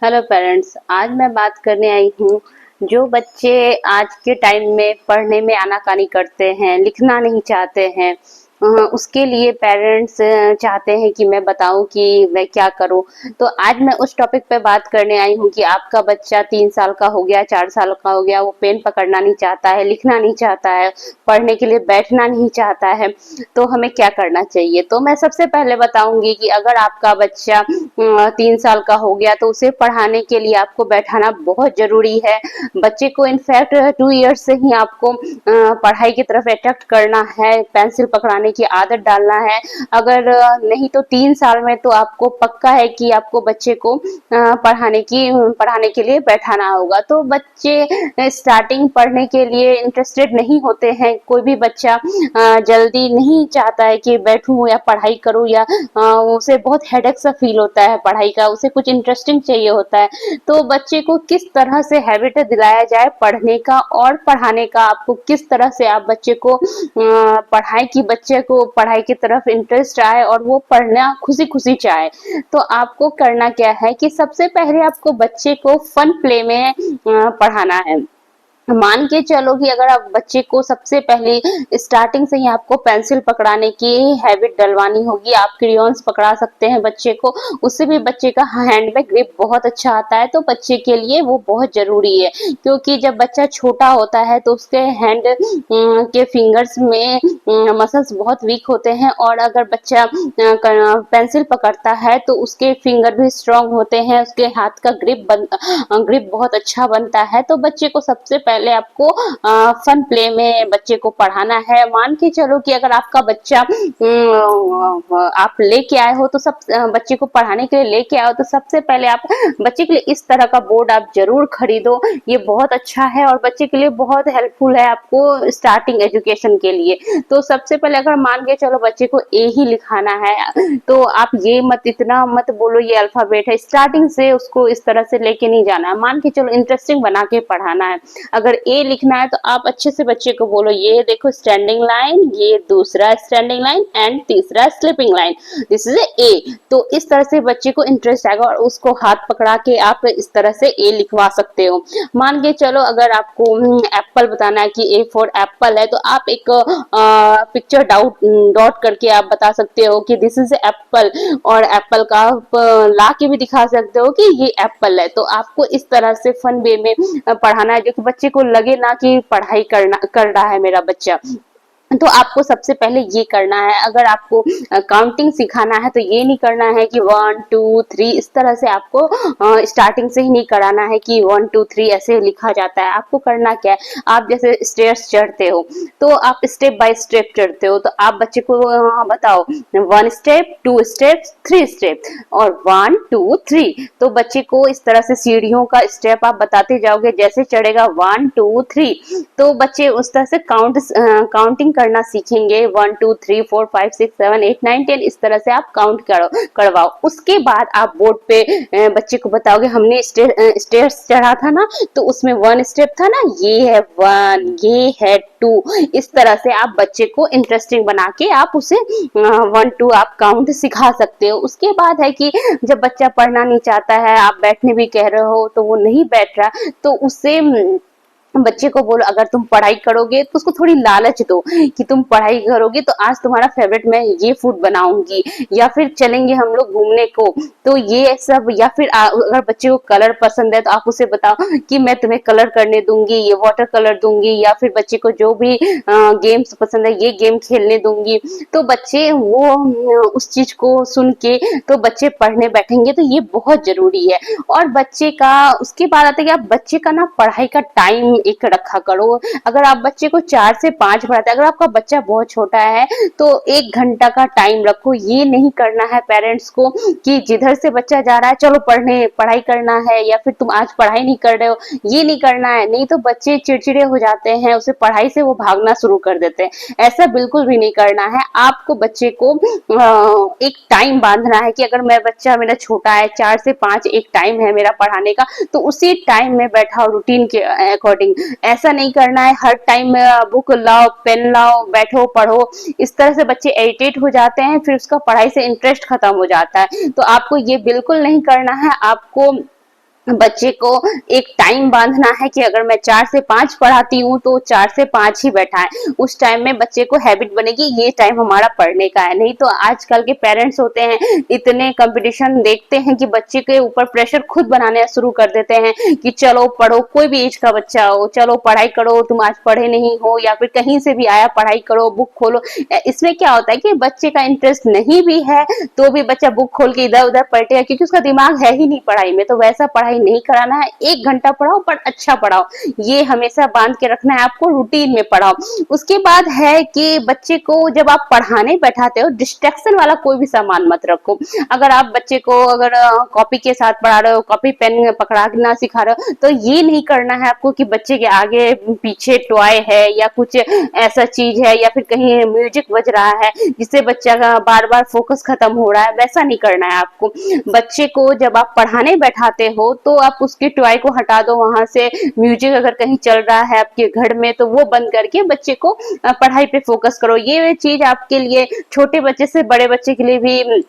Hello parents, आज मैं बात करने आई हूँ। जो बच्चे आज के टाइम में पढ़ने में आनाकानी करते हैं, लिखना नहीं चाहते हैं, उसके लिए पेरेंट्स चाहते हैं कि मैं बताऊं कि मैं क्या करूं। तो आज मैं उस टॉपिक पे बात करने आई हूं कि आपका बच्चा 3 साल का हो गया, 4 साल का हो गया, वो पेन पकड़ना नहीं चाहता है, लिखना नहीं चाहता है, पढ़ने के लिए बैठना नहीं चाहता है, तो हमें क्या करना चाहिए। तो मैं सबसे पहले बताऊंगी कि अगर आपका बच्चा 3 साल का हो गया तो उसे पढ़ाने के लिए आपको बैठाना बहुत जरूरी है। बच्चे को इनफैक्ट 2 इयर्स से ही आपको पढ़ाई की तरफ अट्रैक्ट करना है, पेंसिल पकड़ाने की आदत डालना है। अगर नहीं तो 3 साल में तो आपको पक्का है कि आपको बच्चे को पढ़ाने के लिए बैठाना होगा। तो बच्चे स्टार्टिंग पढ़ने के लिए इंटरेस्टेड नहीं होते हैं। कोई भी बच्चा जल्दी नहीं चाहता है कि बैठूं या पढ़ाई करूं, या उसे बहुत हेडेक सा फील होता है पढ़ाई का, उसे कुछ इंटरेस्टिंग चाहिए होता है। तो बच्चे को किस तरह से हैबिट दिलाया जाए पढ़ने का और पढ़ाने का, आपको किस तरह से आप बच्चे को पढ़ाए कि बच्चे को पढ़ाई की तरफ इंटरेस्ट आए और वो पढ़ना खुशी खुशी चाहे। तो आपको करना क्या है कि सबसे पहले आपको बच्चे को फन प्ले में पढ़ाना है। मान के चलो कि अगर आप बच्चे को सबसे पहले स्टार्टिंग से ही आपको पेंसिल पकड़ाने की हैबिट डलवानी होगी। आप क्रेयॉन्स पकड़ा सकते हैं बच्चे को, उससे भी बच्चे का हैंड में ग्रिप बहुत अच्छा आता है। तो बच्चे के लिए वो बहुत जरूरी है, क्योंकि जब बच्चा छोटा होता है तो उसके हैंड के फिंगर्स में मसल्स बहुत वीक होते हैं, और अगर बच्चा पेंसिल पकड़ता है तो उसके फिंगर भी स्ट्रांग होते हैं, उसके हाथ का ग्रिप बहुत अच्छा बनता है। तो बच्चे को सबसे पहले आपको फन प्ले में बच्चे को पढ़ाना है। मान के चलो कि अगर आपका बच्चा आप लेके आए हो तो बच्चे को पढ़ाने के लिए लेके आओ, तो सबसे पहले आप बच्चे के लिए इस तरह का बोर्ड आप जरूर खरीदो। ये बहुत अच्छा है और बच्चे के लिए बहुत हेल्पफुल है आपको स्टार्टिंग एजुकेशन के लिए। तो सबसे पहले अगर मान के चलो बच्चे को ए ही लिखाना है, तो आप ये इतना मत बोलो ये अल्फाबेट है, स्टार्टिंग से उसको इस तरह से लेके नहीं जाना है। मान के चलो इंटरेस्टिंग बना के पढ़ाना है। अगर ए लिखना है तो आप अच्छे से बच्चे को बोलो, ये देखो स्टैंडिंग लाइन, ये दूसरा स्टैंडिंग लाइन एंड तीसरा sleeping line, this is a. तो इस तरह से बच्चे को इंटरेस्ट आएगा और उसको हाथ पकड़ा के आप इस तरह से ए लिखवा सकते हो। मान के चलो अगर आपको एप्पल बताना है कि ए फॉर एप्पल है, तो आप एक पिक्चर डॉट करके आप बता सकते हो कि दिस इज एप्पल, और एप्पल का आप ला के भी दिखा सकते हो कि ये एप्पल है। तो आपको इस तरह से फन वे में पढ़ाना है, जो कि बच्चे को लगे ना कि पढ़ाई कर रहा है मेरा बच्चा। तो आपको सबसे पहले ये करना है। अगर आपको काउंटिंग सिखाना है तो ये नहीं करना है कि 1 2 3 इस तरह से, आपको स्टार्टिंग से ही नहीं कराना है कि 1 2 3 ऐसे लिखा जाता है। आपको करना क्या है, आप जैसे स्टेयर्स चढ़ते हो तो आप स्टेप बाय स्टेप चढ़ते हो, तो आप बच्चे को बताओ 1 स्टेप 2 स्टेप 3 स्टेप और 1 2 3। तो बच्चे को इस तरह से सीढ़ियों का स्टेप आप बताते जाओगे, जैसे चढ़ेगा 1 2 3, तो बच्चे उस तरह से काउंटिंग करना सीखेंगे। 1 2 3 4 5 6 7 8 9 10 इस तरह से आप काउंट करवाओ। उसके बाद आप बोर्ड पे बच्चे को बताओगे, हमने स्टेयर्स चढ़ा था ना, तो उसमें 1 स्टेप था ना, ये है 1, ये है 2। इस तरह से आप बच्चे को इंटरेस्टिंग बना के आप उसे 1 2 आप काउंट सिखा सकते हो। उसके बाद है कि जब बच्चा पढ़ना नहीं चाहता है, आप बैठने भी कह रहे हो तो वो नहीं बैठ रहा, तो उससे बच्चे को बोलो अगर तुम पढ़ाई करोगे तो उसको थोड़ी लालच दो कि तुम पढ़ाई करोगे तो आज तुम्हारा फेवरेट मैं ये फूड बनाऊंगी, या फिर चलेंगे हम लोग घूमने को, तो ये सब। या फिर अगर बच्चे को कलर पसंद है तो आप उसे बताओ कि मैं तुम्हें कलर करने दूंगी, ये वाटर कलर दूंगी, या फिर बच्चे को जो भी गेम्स पसंद है ये गेम खेलने दूंगी। तो बच्चे वो उस चीज को सुन के तो बच्चे पढ़ने बैठेंगे। तो ये बहुत जरूरी है। और बच्चे का उसके बाद आता है कि आप बच्चे का ना पढ़ाई का टाइम एक रखा करो। अगर आप बच्चे को 4 से 5 पढ़ाते हैं, अगर आपका बच्चा बहुत छोटा है तो 1 घंटा का टाइम रखो। ये नहीं करना है पेरेंट्स को कि जिधर से बच्चा जा रहा है चलो पढ़ाई करना है, या फिर तुम आज पढ़ाई नहीं कर रहे हो, ये नहीं करना है। नहीं तो बच्चे चिड़चिड़े हो जाते हैं, उसे पढ़ाई से वो भागना शुरू कर देते हैं। ऐसा बिल्कुल भी नहीं करना है। आपको बच्चे को एक टाइम बांधना है कि अगर मेरा छोटा है, 4 से 5 एक टाइम है मेरा पढ़ाने का, तो उसी टाइम में बैठाओ रूटीन के अकॉर्डिंग। ऐसा नहीं करना है हर टाइम बुक लाओ, पेन लाओ, बैठो पढ़ो। इस तरह से बच्चे इरिटेट हो जाते हैं, फिर उसका पढ़ाई से इंटरेस्ट खत्म हो जाता है। तो आपको ये बिल्कुल नहीं करना है। आपको बच्चे को एक टाइम बांधना है कि अगर मैं 4 से 5 पढ़ाती हूँ तो 4 से 5 ही बैठाएं। उस टाइम में बच्चे को हैबिट बनेगी ये टाइम हमारा पढ़ने का है। नहीं तो आजकल के पेरेंट्स होते हैं इतने कंपटीशन देखते हैं कि बच्चे के ऊपर प्रेशर खुद बनाने शुरू कर देते हैं कि चलो पढ़ो, कोई भी एज का बच्चा हो, चलो पढ़ाई करो, तुम आज पढ़े नहीं हो, या फिर कहीं से भी आया पढ़ाई करो, बुक खोलो। इसमें क्या होता है कि बच्चे का इंटरेस्ट नहीं भी है तो भी बच्चा बुक खोल के इधर उधर पलटेगा, क्योंकि उसका दिमाग है ही नहीं पढ़ाई में। तो वैसा पढ़ाई नहीं कराना है, 1 घंटा पढ़ाओ पर अच्छा पढ़ाओ, ये हमेशा बांध के रखना है आपको, रूटीन में पढ़ाओ। उसके बाद है कि बच्चे को जब आप पढ़ाने बैठाते हो, डिस्ट्रैक्शन वाला कोई भी सामान मत रखो। अगर आप बच्चे को अगर कॉपी के साथ पढ़ा रहे हो, कॉपी पेन पकड़ना सिखा रहे हो, तो ये नहीं करना है आपको कि बच्चे के आगे पीछे टॉय है या कुछ ऐसा चीज है या फिर कहीं म्यूजिक बज रहा है जिससे बच्चा का बार बार फोकस खत्म हो रहा है, वैसा नहीं करना है आपको। बच्चे को जब आप पढ़ाने बैठाते हो तो आप उसके टॉय को हटा दो वहां से, म्यूजिक अगर कहीं चल रहा है आपके घर में तो वो बंद करके बच्चे को पढ़ाई पे फोकस करो। ये चीज आपके लिए छोटे बच्चे से बड़े बच्चे के लिए भी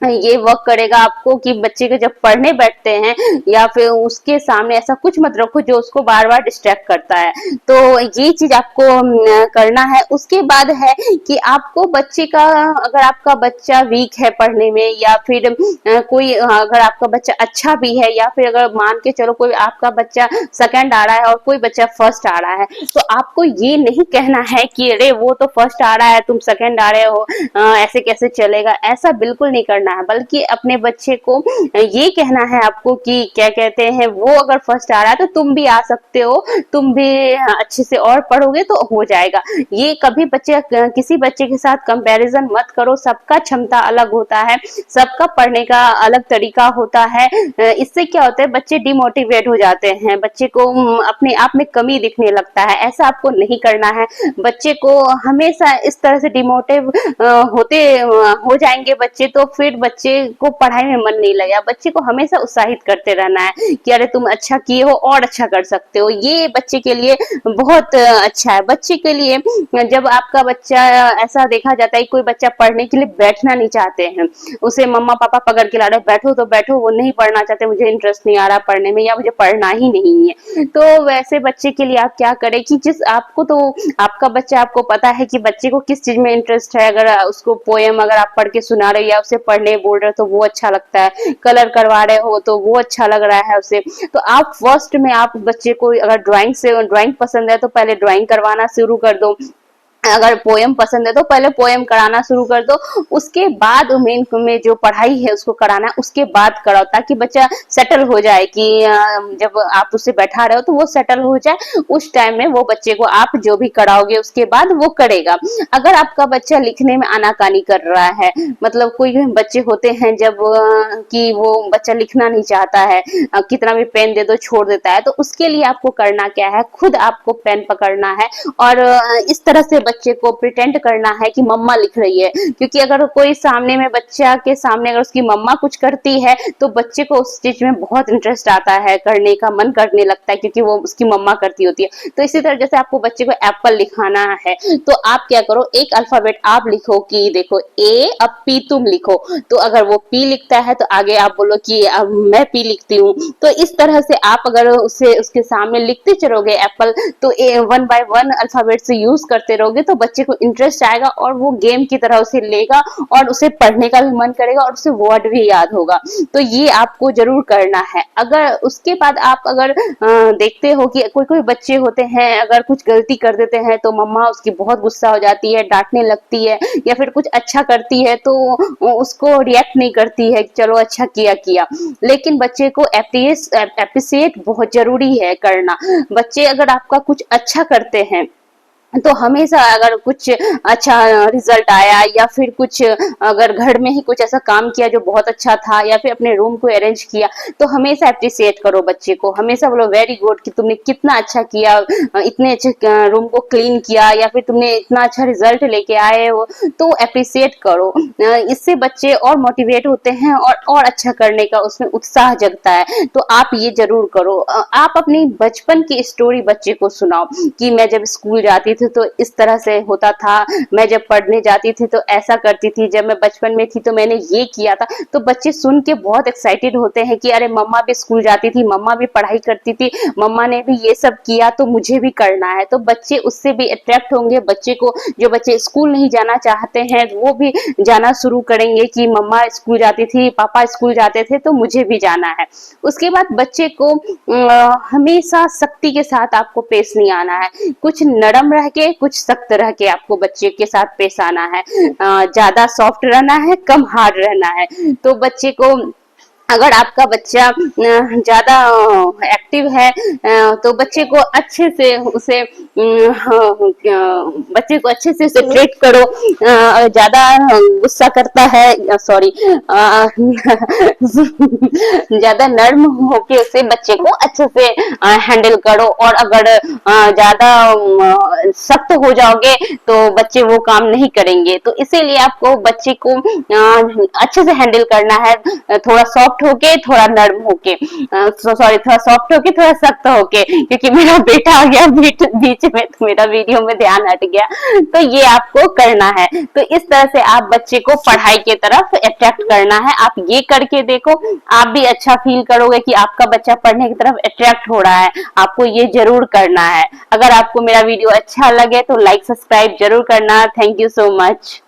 ये वर्क करेगा आपको कि बच्चे के जब पढ़ने बैठते हैं या फिर उसके सामने ऐसा कुछ मत रखो जो उसको बार बार डिस्ट्रैक्ट करता है। तो ये चीज आपको करना है। उसके बाद है कि आपको बच्चे का, अगर आपका बच्चा वीक है पढ़ने में या फिर कोई अगर आपका बच्चा अच्छा भी है या फिर अगर मान के चलो कोई आपका बच्चा सेकंड आ रहा है और कोई बच्चा फर्स्ट आ रहा है, तो आपको ये नहीं कहना है कि अरे वो तो फर्स्ट आ रहा है तुम सेकंड आ रहे हो, ऐसे कैसे चलेगा, ऐसा बिल्कुल नहीं करना है। बल्कि अपने बच्चे को ये कहना है आपको कि क्या कहते हैं, वो अगर फर्स्ट आ रहा है तो तुम भी आ सकते हो, तुम भी अच्छे से और पढ़ोगे तो हो जाएगा। ये कभी बच्चे किसी बच्चे के साथ कंपैरिजन मत करो, सबका क्षमता अलग होता है, सबका पढ़ने का अलग तरीका होता है। इससे क्या होता है, बच्चे डिमोटिवेट हो जाते हैं, बच्चे को अपने आप में कमी दिखने लगता है। ऐसा आपको नहीं करना है। बच्चे को हमेशा इस तरह से डिमोटिव होते हो जाएंगे बच्चे, तो फिर बच्चे को पढ़ाई में मन नहीं लगेगा। बच्चे को हमेशा उत्साहित करते रहना है कि अरे तुम अच्छा किए हो और अच्छा कर सकते हो, ये बच्चे के लिए बहुत अच्छा है। बच्चे के लिए जब आपका बच्चा, ऐसा देखा जाता है कोई बच्चा पढ़ने के लिए बैठना नहीं चाहते हैं, उसे मम्मा पापा पकड़ के ला रहे बैठो तो बैठो, वो नहीं पढ़ना चाहते, मुझे इंटरेस्ट नहीं आ रहा पढ़ने में या मुझे पढ़ना ही नहीं है, तो वैसे बच्चे के लिए आप क्या करें कि जिस आपको, तो आपका बच्चा, आपको पता है कि बच्चे को किस चीज में इंटरेस्ट है। अगर उसको पोएम अगर आप पढ़ के सुना रहे हो या उसे पढ़ने बोल रहे हो तो वो अच्छा लगता है, कलर करवा रहे हो तो वो अच्छा लग रहा है उसे, तो आप फर्स्ट में आप बच्चे को, अगर ड्राइंग पसंद है तो पहले ड्राइंग करवाना शुरू कर दो, अगर पोएम पसंद है तो पहले पोएम कराना शुरू कर दो, उसके बाद मेन में जो पढ़ाई है उसको कराना है उसके बाद कराओ, ताकि बच्चा सेटल हो जाए कि जब आप उसे बैठा रहे हो तो वो सेटल हो जाए। उस टाइम में वो बच्चे को आप जो भी कराओगे उसके बाद वो करेगा। अगर आपका बच्चा लिखने में आनाकानी कर रहा है, मतलब कोई बच्चे होते हैं जब कि वो बच्चा लिखना नहीं चाहता है, कितना भी पेन दे दो छोड़ देता है, तो उसके लिए आपको करना क्या है, खुद आपको पेन पकड़ना है और इस तरह से बच्चे को प्रिटेंड करना है कि मम्मा लिख रही है। क्योंकि अगर कोई सामने में, बच्चा के सामने अगर उसकी मम्मा कुछ करती है तो बच्चे को उस चीज में बहुत इंटरेस्ट आता है, करने का मन करने लगता है, क्योंकि वो उसकी मम्मा करती होती है। तो इसी तरह जैसे आपको बच्चे को एप्पल लिखाना है तो आप क्या करो, एक अल्फाबेट आप लिखो कि देखो ए, अब पी तुम लिखो, तो अगर वो पी लिखता है तो आगे आप बोलो कि अब मैं पी लिखती हूँ। तो इस तरह से आप अगर उसे उसके सामने लिखते चलोगे एप्पल, तो 1 बाय 1 अल्फाबेट से यूज करते रहोगे तो बच्चे को इंटरेस्ट आएगा और वो गेम की तरह उसे लेगा और उसे पढ़ने का भी मन करेगा और उसे वर्ड भी याद होगा। तो ये आपको जरूर करना है। अगर उसके बाद आप अगर देखते हो कि कोई कोई बच्चे होते हैं अगर कुछ गलती कर देते हैं तो मम्मा उसकी बहुत गुस्सा हो जाती है, डांटने लगती है, या फिर कुछ अच्छा करती है तो उसको रिएक्ट नहीं करती है, चलो अच्छा किया किया, लेकिन बच्चे को एप्रिसिएट बहुत जरूरी है करना। बच्चे अगर आपका कुछ अच्छा करते हैं तो हमेशा, अगर कुछ अच्छा रिजल्ट आया या फिर कुछ अगर घर में ही कुछ ऐसा काम किया जो बहुत अच्छा था या फिर अपने रूम को अरेंज किया, तो हमेशा अप्रिशिएट करो बच्चे को, हमेशा बोलो वेरी गुड कि तुमने कितना अच्छा किया, इतने अच्छे रूम को क्लीन किया या फिर तुमने इतना अच्छा रिजल्ट लेके आए हो, तो अप्रिशिएट करो। इससे बच्चे और मोटिवेट होते हैं और अच्छा करने का उसमें उत्साह जगता है। तो आप ये जरूर करो। आप अपनी बचपन की स्टोरी बच्चे को सुनाओ कि मैं जब स्कूल जाती थी थी तो इस तरह से होता था, मैं जब पढ़ने जाती थी तो ऐसा करती थी, जब मैं बचपन में थी तो मैंने ये किया था। तो बच्चे सुन के बहुत एक्साइटेड होते हैं कि अरे मम्मा भी स्कूल जाती थी, मम्मा भी पढ़ाई करती थी, मम्मा ने भी ये सब किया तो मुझे भी करना है। तो बच्चे उससे भी अट्रैक्ट होंगे, बच्चे को, जो बच्चे स्कूल नहीं जाना चाहते हैं वो भी जाना शुरू करेंगे कि मम्मा स्कूल जाती थी, पापा स्कूल जाते थे तो मुझे भी जाना है। उसके बाद बच्चे को हमेशा सख्ती के साथ आपको पेश नहीं आना है, कुछ नरम रह के कुछ सख्त रह के आपको बच्चे के साथ पेश आना है। ज्यादा सॉफ्ट रहना है, कम हार्ड रहना है। तो बच्चे को, अगर आपका बच्चा ज्यादा एक्टिव है तो बच्चे को अच्छे से उसे बच्चे को अच्छे से उसे ट्रीट करो। ज्यादा गुस्सा करता है, सॉरी, ज्यादा नर्म होके उसे बच्चे को अच्छे से हैंडल करो। और अगर ज्यादा सख्त हो जाओगे तो बच्चे वो काम नहीं करेंगे। तो इसीलिए आपको बच्चे को अच्छे से हैंडल करना है, थोड़ा सॉफ्ट होके थोड़ा नर्म होके, सॉरी, थोड़ा सॉफ्ट होके थोड़ा सख्त होके, क्योंकि मेरा बेटा आ गया बीच में तो मेरा वीडियो में ध्यान हट गया। तो ये आपको करना है। तो इस तरह से आप बच्चे को पढ़ाई की तरफ अट्रैक्ट करना है। आप ये करके देखो, आप भी अच्छा फील करोगे कि आपका बच्चा पढ़ने की तरफ अट्रैक्ट हो रहा है। आपको ये जरूर करना है। अगर आपको मेरा वीडियो अच्छा लगे तो लाइक सब्सक्राइब जरूर करना। Thank you so much.